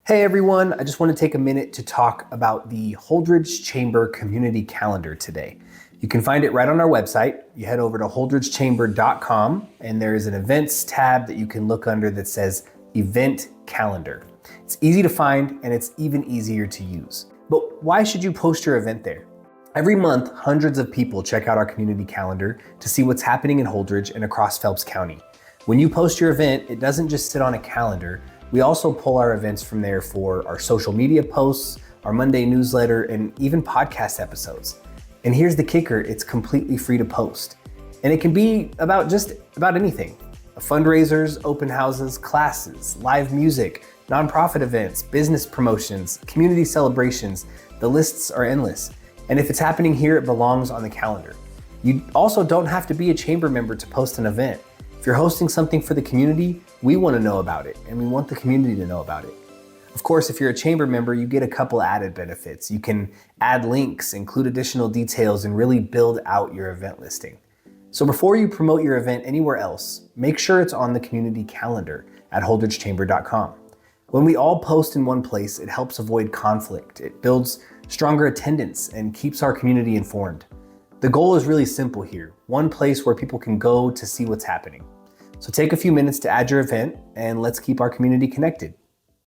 Hey everyone, I just want to take a minute to talk about the Holdrege Chamber Community Calendar today. You can find it right on our website. You head over to holdregechamber.com and there is an events tab that you can look under that says Event Calendar. It's easy to find and it's even easier to use. But why should you post your event there? Every month, hundreds of people check out our community calendar to see what's happening in Holdrege and across Phelps County. When you post your event, it doesn't just sit on a calendar. We also pull our events from there for our social media posts, our Monday newsletter, and even podcast episodes. And here's the kicker, it's completely free to post. And it can be about anything. Fundraisers, open houses, classes, live music, nonprofit events, business promotions, community celebrations. The lists are endless. And if it's happening here, it belongs on the calendar. You also don't have to be a chamber member to post an event. If you're hosting something for the community, we want to know about it, and we want the community to know about it. Of course, if you're a chamber member, you get a couple added benefits. You can add links, include additional details, and really build out your event listing. So before you promote your event anywhere else, make sure it's on the community calendar at holdregechamber.com. When we all post in one place, it helps avoid conflict. It builds stronger attendance and keeps our community informed. The goal is really simple here, one place where people can go to see what's happening. So take a few minutes to add your event and let's keep our community connected.